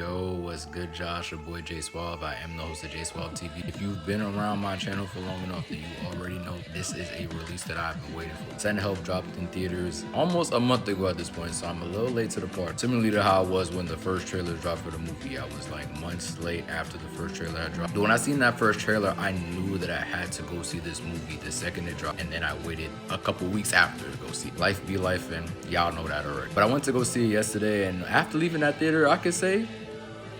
Yo, what's good, Josh? Your boy J Suave. I am the host of J Suave TV. If you've been around my channel for long enough, then you already know this is a release that I've been waiting for. Send Help dropped in theaters almost a month ago at this point, so I'm a little late to the party. Similarly to how I was when the first trailer dropped for the movie. I was like months late after the first trailer had dropped. But when I seen that first trailer, I knew that I had to go see this movie the second it dropped, and then I waited a couple weeks after to go see it. Life be life, and y'all know that already. But I went to go see it yesterday, and after leaving that theater, I could say,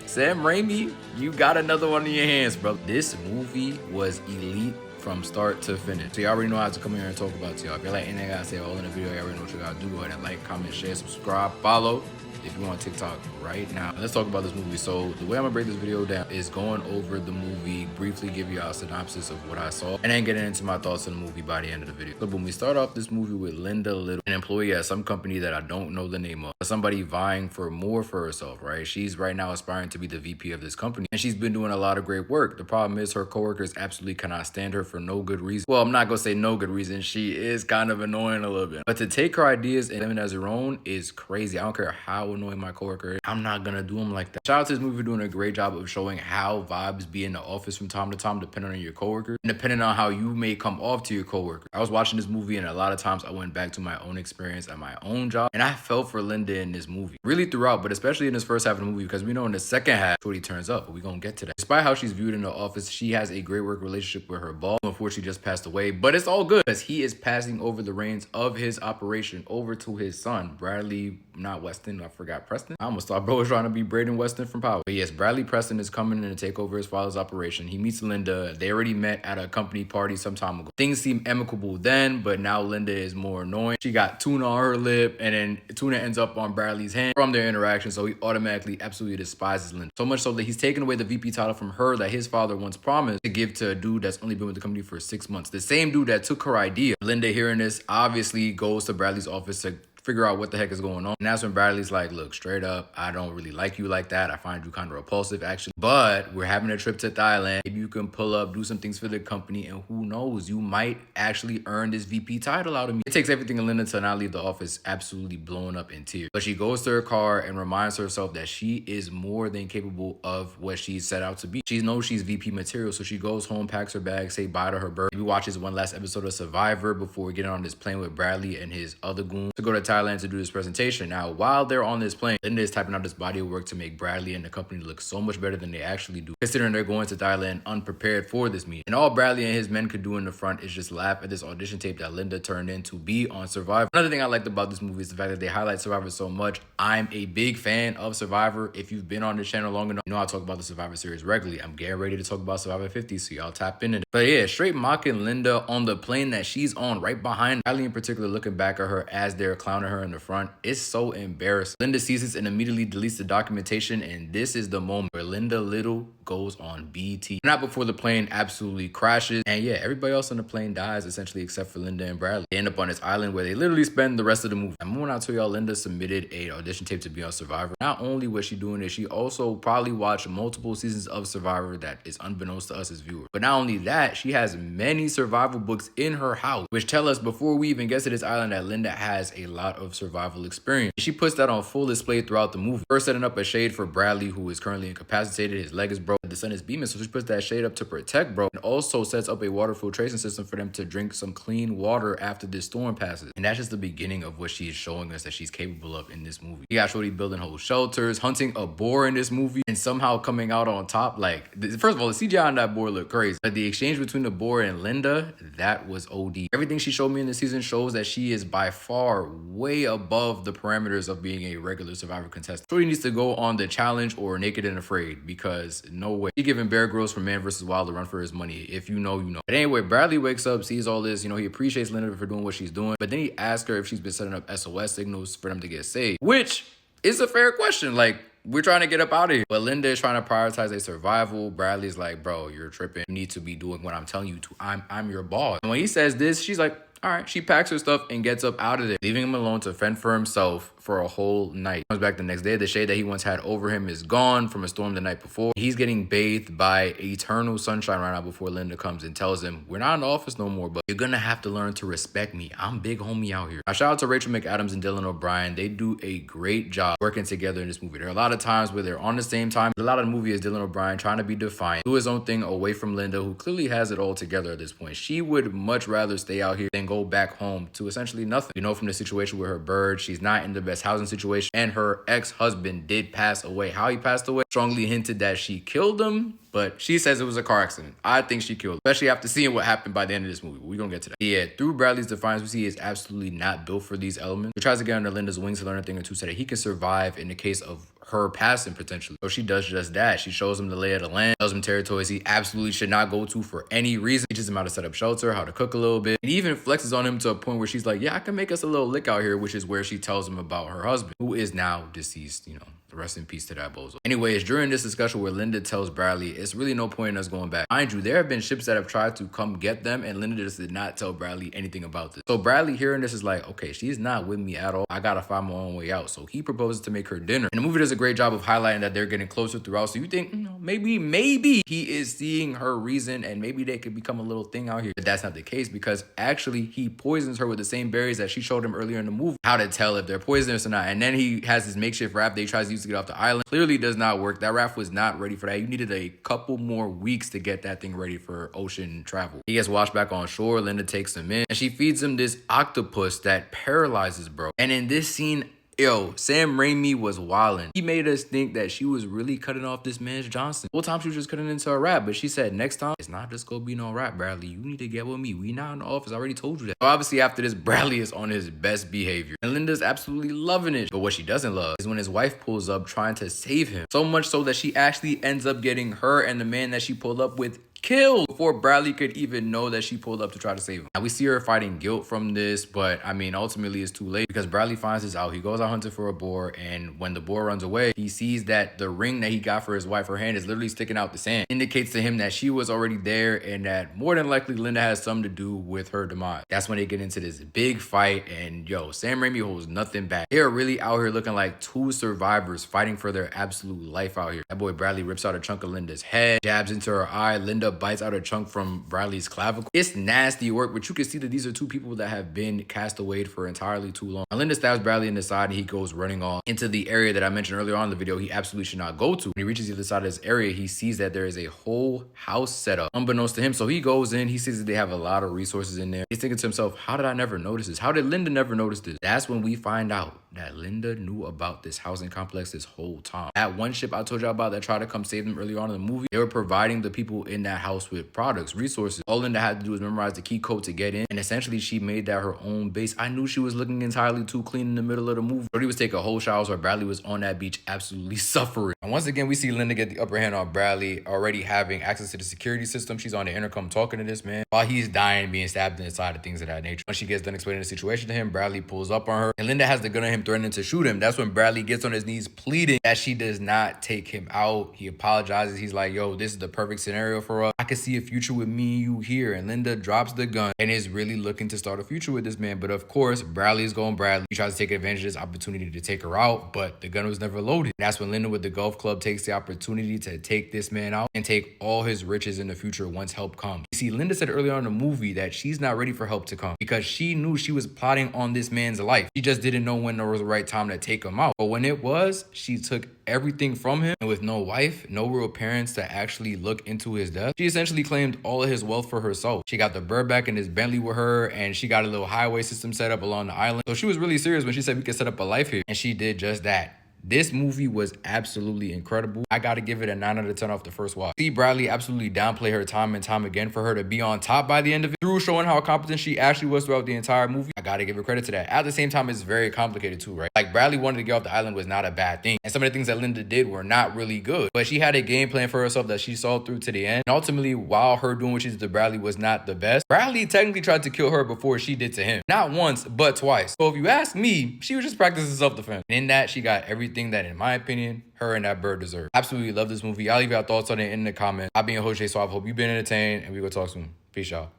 Sam Raimi, you got another one in your hands, bro. This movie was elite from start to finish. So you already know how to come here and talk about it, y'all. If you like anything I gotta say all in the video, you already know what you gotta do. Go ahead and like, comment, share, subscribe, follow if you want TikTok right now. Let's talk about this movie. So the way I'm gonna break this video down is going over the movie, briefly give you a synopsis of what I saw, and then getting into my thoughts on the movie by the end of the video. So when we start off this movie with Linda Little, an employee at some company that I don't know the name of, somebody vying for more for herself, right? She's right now aspiring to be the VP of this company, and she's been doing a lot of great work. The problem is her coworkers absolutely cannot stand her for no good reason. Well, I'm not gonna say no good reason. She is kind of annoying a little bit, but to take her ideas and them as her own is crazy. I don't care how annoying my coworker is, I'm not gonna do them like that. Shout out to this movie for doing a great job of showing how vibes be in the office from time to time, depending on your coworker and depending on how you may come off to your coworker. I was watching this movie, and a lot of times I went back to my own experience at my own job, and I felt for Linda in this movie, really throughout, but especially in this first half of the movie, because we know in the second half, Shorty turns up, but we gonna get to that. Despite how she's viewed in the office, she has a great work relationship with her boss, who unfortunately just passed away, but it's all good because he is passing over the reins of his operation over to his son, Bradley, not Weston, I forgot, Preston. I almost thought bro was trying to be Braden Weston from Power. But yes, Bradley Preston is coming in to take over his father's operation. He meets Linda. They already met at a company party some time ago. Things seem amicable then, but now Linda is more annoying. She got tuna on her lip, and then tuna ends up on Bradley's hand from their interaction, so he automatically absolutely despises Linda. So much so that he's taken away the VP title from her that his father once promised to give to a dude that's only been with the company for 6 months. The same dude that took her idea. Linda, hearing this, obviously goes to Bradley's office to figure out what the heck is going on. And that's when Bradley's like, look, straight up, I don't really like you like that. I find you kind of repulsive, actually. But we're having a trip to Thailand. Maybe you can pull up, do some things for the company, and who knows, you might actually earn this VP title out of me. It takes everything in Linda to not leave the office absolutely blown up in tears. But she goes to her car and reminds herself that she is more than capable of what she's set out to be. She knows she's VP material, so she goes home, packs her bag, say bye to her bird. Maybe watches one last episode of Survivor before getting on this plane with Bradley and his other goons to go to Thailand to do this presentation. Now, while they're on this plane, Linda is typing out this body of work to make Bradley and the company look so much better than they actually do, considering they're going to Thailand unprepared for this meeting. And all Bradley and his men could do in the front is just laugh at this audition tape that Linda turned in to be on Survivor. Another thing I liked about this movie is the fact that they highlight Survivor so much. I'm a big fan of Survivor. If you've been on this channel long enough, you know I talk about the Survivor series regularly. I'm getting ready to talk about Survivor 50, so y'all tap into it. But yeah, straight mocking Linda on the plane that she's on right behind Bradley, in particular, looking back at her as they're clowning her in the front. It's so embarrassing. Linda sees this and immediately deletes the documentation, and this is the moment where Linda Little goes on BT. Not before the plane absolutely crashes, and yeah, everybody else on the plane dies essentially except for Linda and Bradley. They end up on this island where they literally spend the rest of the movie. And when I tell y'all, Linda submitted a audition tape to be on Survivor. Not only was she doing this, she also probably watched multiple seasons of Survivor that is unbeknownst to us as viewers. But not only that, she has many survival books in her house, which tell us before we even get to this island that Linda has a lot of survival experience. She puts that on full display throughout the movie. First setting up a shade for Bradley, who is currently incapacitated. His leg is broke. The sun is beaming, so she puts that shade up to protect bro, and also sets up a water filtration system for them to drink some clean water after this storm passes. And that's just the beginning of what she is showing us that she's capable of in this movie. You got Shorty building whole shelters, hunting a boar in this movie, and somehow coming out on top. Like, first of all, the CGI on that boar looked crazy. But the exchange between the boar and Linda, that was OD. Everything she showed me in this season shows that she is by far way above the parameters of being a regular Survivor contestant. Shorty needs to go on the challenge or Naked and Afraid, because no way. She giving Bear Grylls from Man vs. Wild a run for his money. If you know, you know. But anyway, Bradley wakes up, sees all this, he appreciates Linda for doing what she's doing, but then he asks her if she's been setting up SOS signals for them to get saved, which is a fair question. Like, we're trying to get up out of here. But Linda is trying to prioritize their survival. Bradley's like, bro, you're tripping. You need to be doing what I'm telling you to. I'm your boss. And when he says this, she's like, All right, she packs her stuff and gets up out of there, leaving him alone to fend for himself for a whole night. Comes back the next day. The shade that he once had over him is gone from a storm the night before. He's getting bathed by eternal sunshine right now before Linda comes and tells him, we're not in the office no more, but you're gonna have to learn to respect me. I'm big homie out here. Now, shout out to Rachel McAdams and Dylan O'Brien. They do a great job working together in this movie. There are a lot of times where they're on the same time. A lot of the movie is Dylan O'Brien trying to be defiant, do his own thing away from Linda, who clearly has it all together at this point. She would much rather stay out here than go back home to essentially nothing. You know, from the situation with her bird, she's not in the best housing situation, and her ex-husband did pass away. How he passed away, strongly hinted that she killed him, but she says it was a car accident. I think she killed him, especially after seeing what happened by the end of this movie. We're gonna get to that. Yeah, through Bradley's defiance, we see he is absolutely not built for these elements. He tries to get under Linda's wings to learn a thing or two so that he can survive in the case of her passing potentially. So she does just that. She shows him the lay of the land, tells him territories he absolutely should not go to for any reason. Teaches him how to set up shelter, how to cook a little bit. And even flexes on him to a point where she's like, yeah, I can make us a little lick out here, which is where she tells him about her husband, who is now deceased, you know. Rest in peace to that bozo. Anyways, during this discussion where Linda tells Bradley, it's really no point in us going back. Mind you, there have been ships that have tried to come get them, and Linda just did not tell Bradley anything about this. So Bradley hearing this is like, okay, she's not with me at all. I gotta find my own way out. So he proposes to make her dinner. And the movie does a great job of highlighting that they're getting closer throughout. So you think, maybe he is seeing her reason and maybe they could become a little thing out here. But that's not the case, because actually he poisons her with the same berries that she showed him earlier in the movie. How to tell if they're poisonous or not. And then he has his makeshift raft that he tries to use to get off the island. Clearly does not work. That raft was not ready for that. You needed a couple more weeks to get that thing ready for ocean travel. He gets washed back on shore. Linda takes him in and she feeds him this octopus that paralyzes bro. And in this scene, yo, Sam Raimi was wildin'. He made us think that she was really cutting off this man's Johnson. The whole time she was just cutting into a rap, but she said, next time, it's not just gonna be no rap, Bradley. You need to get with me. We not in the office. I already told you that. So obviously after this, Bradley is on his best behavior. And Linda's absolutely loving it. But what she doesn't love is when his wife pulls up trying to save him. So much so that she actually ends up getting her and the man that she pulled up with killed before Bradley could even know that she pulled up to try to save him. Now we see her fighting guilt from this, but I mean, ultimately it's too late because Bradley finds this out. He goes out hunting for a boar, and when the boar runs away, he sees that the ring that he got for his wife, her hand, is literally sticking out the sand. Indicates to him that she was already there and that more than likely Linda has something to do with her demise. That's when they get into this big fight, and yo, Sam Raimi holds nothing back. They are really out here looking like two survivors fighting for their absolute life out here. That boy Bradley rips out a chunk of Linda's head, jabs into her eye. Linda bites out a chunk from Bradley's clavicle. It's nasty work, but you can see that these are two people that have been castawayed for entirely too long. Now, Linda stabs Bradley in the side and he goes running off into the area that I mentioned earlier on in the video he absolutely should not go to. When he reaches the other side of this area, he sees that there is a whole house set up unbeknownst to him. So he goes in, he sees that they have a lot of resources in there. He's thinking to himself, how did I never notice this? How did Linda never notice this? That's when we find out that Linda knew about this housing complex this whole time. That one ship I told you about that tried to come save them earlier on in the movie, they were providing the people in that house with products, resources. All Linda had to do was memorize the key code to get in, and essentially she made that her own base. I knew she was looking entirely too clean in the middle of the movie. Brody was taking a whole shower while Bradley was on that beach absolutely suffering. And once again, we see Linda get the upper hand on Bradley, already having access to the security system. She's on the intercom talking to this man while he's dying, being stabbed in the side, and things of that nature. When she gets done explaining the situation to him, Bradley pulls up on her, and Linda has the gun on him, threatening to shoot him. That's when Bradley gets on his knees pleading that she does not take him out. He apologizes. He's like, yo, this is the perfect scenario for us. I can see a future with me and you here. And Linda drops the gun and is really looking to start a future with this man. But of course, Bradley's going Bradley. He tries to take advantage of this opportunity to take her out, but the gun was never loaded. That's when Linda with the golf club takes the opportunity to take this man out and take all his riches in the future once help comes. You see, Linda said earlier on in the movie that she's not ready for help to come because she knew she was plotting on this man's life. She just didn't know when there was the right time to take him out. But when it was, she took everything from him, and with no wife, no real parents to actually look into his death, she essentially claimed all of his wealth for herself. She got the bird back in his Bentley with her, and she got a little highway system set up along the island. So she was really serious when she said we could set up a life here, and she did just that. This movie was absolutely incredible. I gotta give it a 9 out of 10 off the first watch. See Bradley absolutely downplay her time and time again for her to be on top by the end of it, through showing how competent she actually was throughout the entire movie. I gotta give her credit to that. At the same time, it's very complicated too, right? Like, Bradley wanted to get off the island was not a bad thing, and some of the things that Linda did were not really good, but she had a game plan for herself that she saw through to the end. And ultimately, while her doing what she did to Bradley was not the best, Bradley technically tried to kill her before she did to him. Not once, but twice. So if you ask me, she was just practicing self-defense. And in that, she got everything that, in my opinion, her and that bird deserve. Absolutely love this movie. I'll leave your thoughts on it in the comments. I've been your host, Jay, so I hope you've been entertained, and we will talk soon. Peace, y'all.